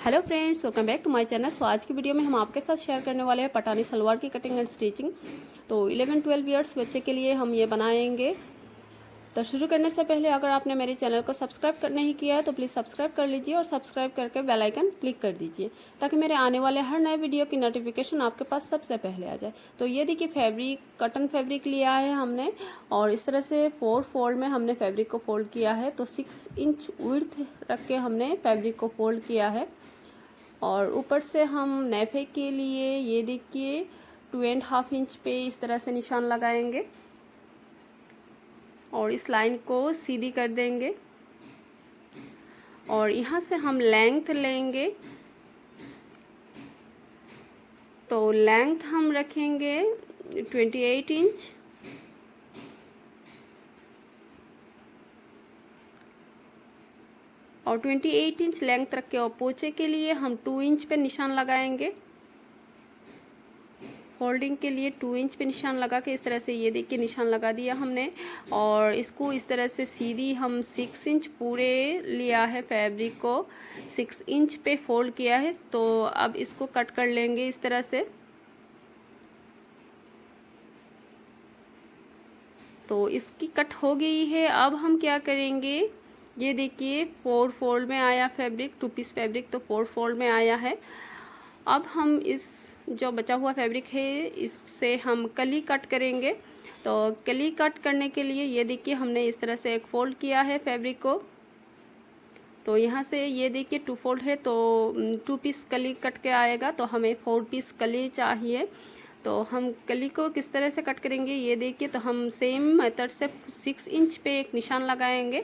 Hello friends, welcome back to my channel. So आज की video में हम आपके साथ शेयर करने वाले हैं पठानी सलवार की कटिंग एंड स्टिचिंग। तो 11-12 ईयर्स बच्चे के लिए हम ये बनाएंगे। तो शुरू करने से पहले अगर आपने मेरे चैनल को सब्सक्राइब नहीं किया है तो प्लीज़ सब्सक्राइब कर लीजिए और सब्सक्राइब करके बेल आइकन क्लिक कर दीजिए ताकि मेरे आने वाले हर नए वीडियो की नोटिफिकेशन आपके पास सबसे पहले आ जाए। तो ये देखिए फैब्रिक, कॉटन फैब्रिक लिया है हमने और इस तरह से 4 फोल्ड में हमने फैब्रिक को फोल्ड किया है। तो 6 इंच विड्थ रख के हमने फैब्रिक को फोल्ड किया है और ऊपर से हम नेफे के लिए ये देखिए 2.5 इंच पे इस तरह से निशान लगाएंगे और इस लाइन को सीधी कर देंगे और यहाँ से हम लेंथ लेंगे। तो लेंथ हम रखेंगे 28 इंच और 28 इंच लेंथ रख के और पोंचे के लिए हम 2 इंच पे निशान लगाएंगे। फोल्डिंग के लिए 2 इंच पे निशान लगा के इस तरह से ये देखिए निशान लगा दिया हमने और इसको इस तरह से सीधी हम 6 इंच पूरे लिया है, फैब्रिक को 6 इंच पे फोल्ड किया है। तो अब इसको कट कर लेंगे इस तरह से। तो इसकी कट हो गई है। अब हम क्या करेंगे, ये देखिए 4 फोल्ड में आया फैब्रिक, 2 पीस फैब्रिक तो 4 फोल्ड में आया है। अब हम इस जो बचा हुआ फैब्रिक है इससे हम कली कट करेंगे। तो कली कट करने के लिए ये देखिए हमने इस तरह से एक फोल्ड किया है फैब्रिक को। तो यहाँ से ये देखिए 2 फोल्ड है तो 2 पीस कली कट के आएगा। तो हमें 4 पीस कली चाहिए। तो हम कली को किस तरह से कट करेंगे ये देखिए। तो हम सेम मेथड से 6 इंच पे एक निशान लगाएंगे,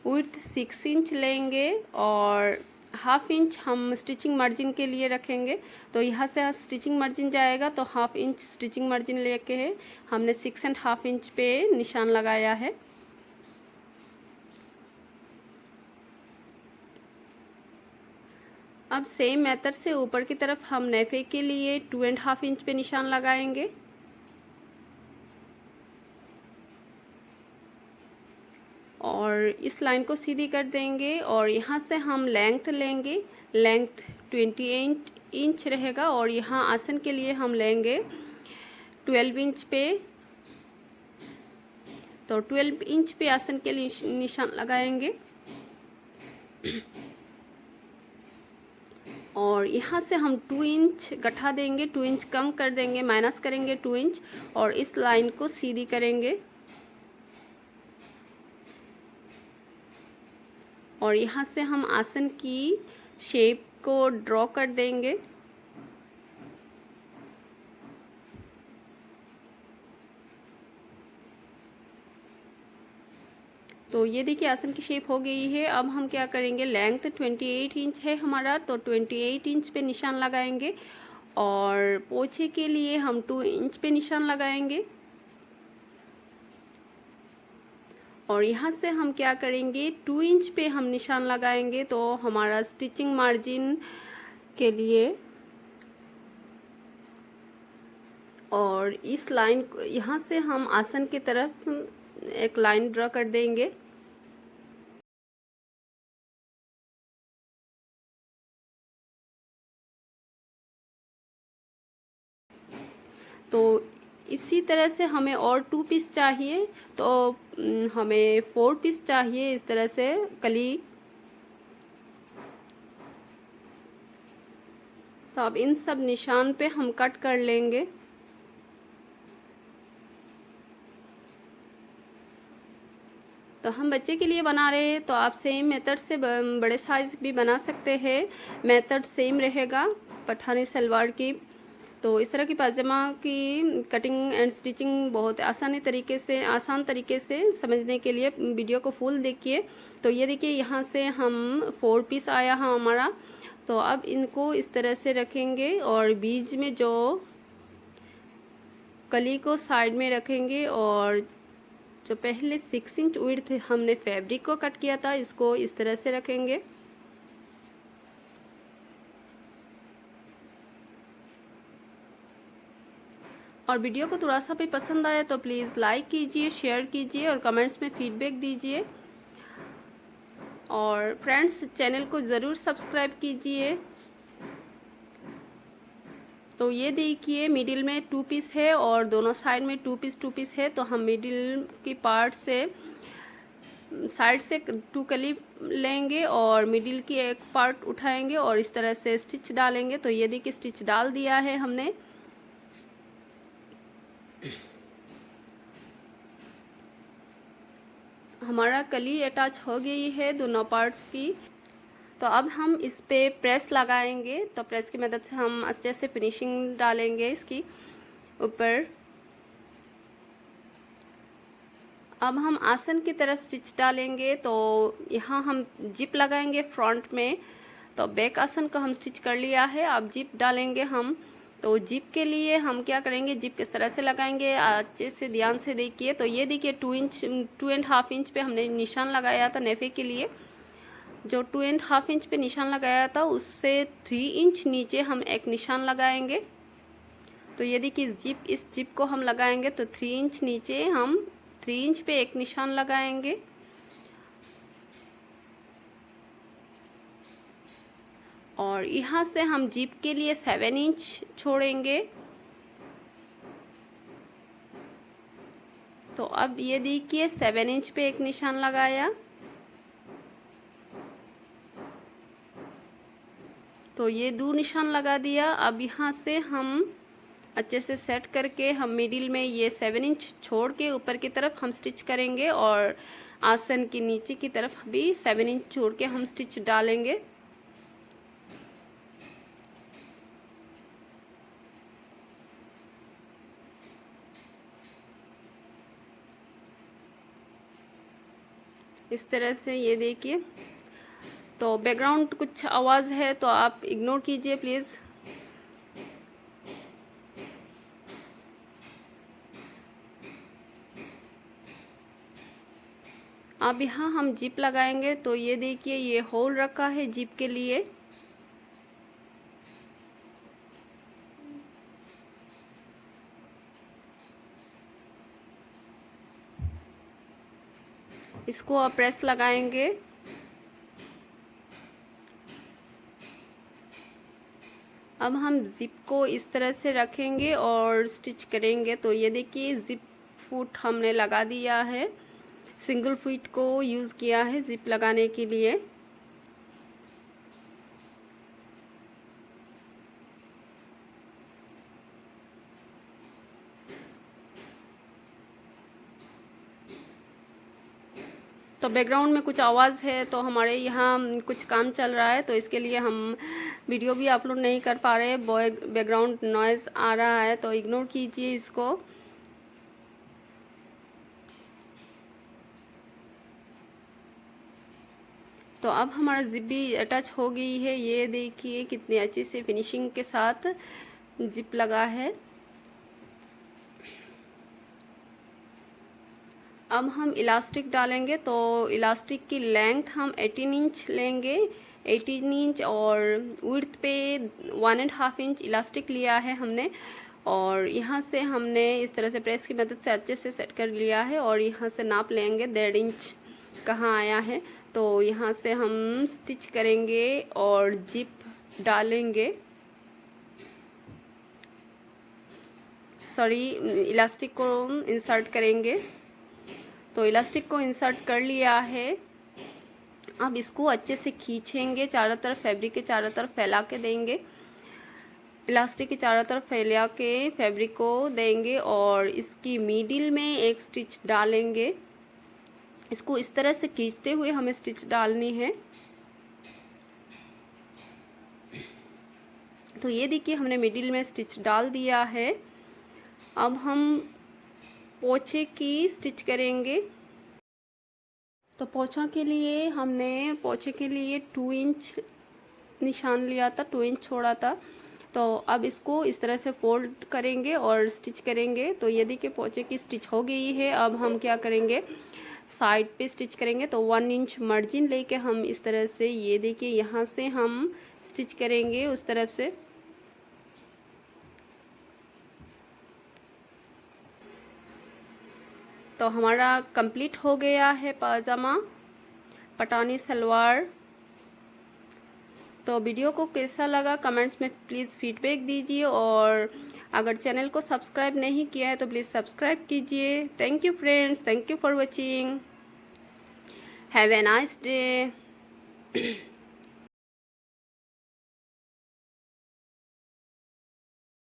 विड्थ 6 इंच लेंगे और 1/2 इंच हम स्टिचिंग मार्जिन के लिए रखेंगे। तो यहाँ से स्टिचिंग मार्जिन जाएगा तो 1/2 इंच स्टिचिंग मार्जिन लेके है हमने 6.5 इंच पे निशान लगाया है। अब सेम मेथड से ऊपर की तरफ हम नेफे के लिए 2.5 इंच पे निशान लगाएंगे और इस लाइन को सीधी कर देंगे और यहाँ से हम लेंथ लेंगे। लेंथ 28 इंच रहेगा और यहाँ आसन के लिए हम लेंगे 12 इंच पे। तो 12 इंच पे आसन के लिए निशान लगाएंगे और यहाँ से हम 2 इंच घटा देंगे, 2 इंच कम कर देंगे, माइनस करेंगे 2 इंच और इस लाइन को सीधी करेंगे और यहाँ से हम आसन की शेप को ड्रॉ कर देंगे। तो ये देखिए आसन की शेप हो गई है। अब हम क्या करेंगे, लेंथ 28 इंच है हमारा तो 28 इंच पे निशान लगाएंगे और पोंचे के लिए हम 2 इंच पे निशान लगाएंगे और यहाँ से हम क्या करेंगे 2 इंच पे हम निशान लगाएंगे। तो हमारा स्टिचिंग मार्जिन के लिए और इस लाइन यहाँ से हम आसन की तरफ एक लाइन ड्रॉ कर देंगे। तो इसी तरह से हमें और 2 पीस चाहिए तो हमें 4 पीस चाहिए इस तरह से कली। तो अब इन सब निशान पे हम कट कर लेंगे। तो हम बच्चे के लिए बना रहे हैं तो आप सेम मेथड से बड़े साइज भी बना सकते हैं, मेथड सेम रहेगा पठानी सलवार की। तो इस तरह की पायजामा की कटिंग एंड स्टिचिंग बहुत आसान तरीके से समझने के लिए वीडियो को फुल देखिए। तो ये देखिए यहाँ से हम 4 पीस आया है हमारा। तो अब इनको इस तरह से रखेंगे और बीच में जो कली को साइड में रखेंगे और जो पहले 6 इंच विड्थ हमने फैब्रिक को कट किया था इसको इस तरह से रखेंगे। और वीडियो को थोड़ा सा भी पसंद आया तो प्लीज़ लाइक कीजिए, शेयर कीजिए और कमेंट्स में फीडबैक दीजिए। और फ्रेंड्स चैनल को ज़रूर सब्सक्राइब कीजिए। तो ये देखिए मिडिल में 2 पीस है और दोनों साइड में 2 पीस है। तो हम मिडिल की पार्ट से साइड से 2 कली लेंगे और मिडिल की एक पार्ट उठाएंगे और इस तरह से स्टिच डालेंगे। तो ये देखिए स्टिच डाल दिया है हमने। हमारा कली अटैच हो गई है दोनों पार्ट्स की। तो अब हम इस पे प्रेस लगाएंगे। तो प्रेस की मदद से हम अच्छे से फिनिशिंग डालेंगे इसकी ऊपर। अब हम आसन की तरफ स्टिच डालेंगे। तो यहाँ हम जिप लगाएंगे फ्रंट में। तो बैक आसन को हम स्टिच कर लिया है, अब जिप डालेंगे हम। तो जिप के लिए हम क्या करेंगे, जिप किस तरह से लगाएंगे अच्छे से ध्यान से देखिए। तो ये देखिए 2.5 इंच पे हमने निशान लगाया था नेफे के लिए। जो 2.5 इंच पे निशान लगाया था उससे 3 इंच नीचे हम एक निशान लगाएंगे। तो ये देखिए इस जिप को हम लगाएंगे तो 3 इंच नीचे हम 3 इंच पे एक निशान लगाएंगे। और यहाँ से हम जिप के लिए 7 इंच छोड़ेंगे। तो अब ये देखिए 7 इंच पे एक निशान लगाया। तो ये 2 निशान लगा दिया। अब यहाँ से हम अच्छे से सेट करके हम मिडिल में ये 7 इंच छोड़ के ऊपर की तरफ हम स्टिच करेंगे और आसन की नीचे की तरफ भी 7 इंच छोड़ के हम स्टिच डालेंगे। इस तरह से ये देखिए। तो बैकग्राउंड कुछ आवाज़ है तो आप इग्नोर कीजिए प्लीज़। अब यहाँ हम जिप लगाएंगे। तो ये देखिए ये होल रखा है जिप के लिए। इसको आप प्रेस लगाएंगे। अब हम जिप को इस तरह से रखेंगे और स्टिच करेंगे। तो ये देखिए जिप फुट हमने लगा दिया है, सिंगल फुट को यूज़ किया है जिप लगाने के लिए। तो बैकग्राउंड में कुछ आवाज़ है तो हमारे यहाँ कुछ काम चल रहा है तो इसके लिए हम वीडियो भी अपलोड नहीं कर पा रहे। बैकग्राउंड नॉइज़ आ रहा है तो इग्नोर कीजिए इसको। तो अब हमारा जिप भी अटैच हो गई है। ये देखिए कितनी अच्छी से फिनिशिंग के साथ जिप लगा है। अब हम इलास्टिक डालेंगे। तो इलास्टिक की लेंथ हम 18 इंच लेंगे, 18 इंच और विड्थ पे 1.5 इंच इलास्टिक लिया है हमने। और यहाँ से हमने इस तरह से प्रेस की मदद से अच्छे से सेट कर लिया है और यहाँ से नाप लेंगे 1.5 इंच कहाँ आया है। तो यहाँ से हम स्टिच करेंगे और जिप डालेंगे, सॉरी इलास्टिक को इंसर्ट करेंगे। तो इलास्टिक को इंसर्ट कर लिया है। अब इसको अच्छे से खींचेंगे, चारों तरफ फैब्रिक के चारों तरफ फैला के देंगे। इलास्टिक के चारों तरफ फैला के फैब्रिक को देंगे और इसकी मिडिल में एक स्टिच डालेंगे। इसको इस तरह से खींचते हुए हमें स्टिच डालनी है। तो ये देखिए हमने मिडिल में स्टिच डाल दिया है। अब हम पोंछे की स्टिच करेंगे। तो पोंछा के लिए हमने पोंछे के लिए 2 इंच निशान लिया था, 2 इंच छोड़ा था। तो अब इसको इस तरह से फोल्ड करेंगे और स्टिच करेंगे। तो ये देखिए पोंछे की स्टिच हो गई है। अब हम क्या करेंगे, साइड पे स्टिच करेंगे। तो 1 इंच मार्जिन लेके हम इस तरह से ये देखिए यहाँ से हम स्टिच करेंगे उस तरफ से। तो हमारा कंप्लीट हो गया है पाजामा। पठानी सलवार। तो वीडियो को कैसा लगा कमेंट्स में प्लीज़ फीडबैक दीजिए, और अगर चैनल को सब्सक्राइब नहीं किया है तो प्लीज़ सब्सक्राइब कीजिए। Thank you friends, thank you for watching, have a nice day.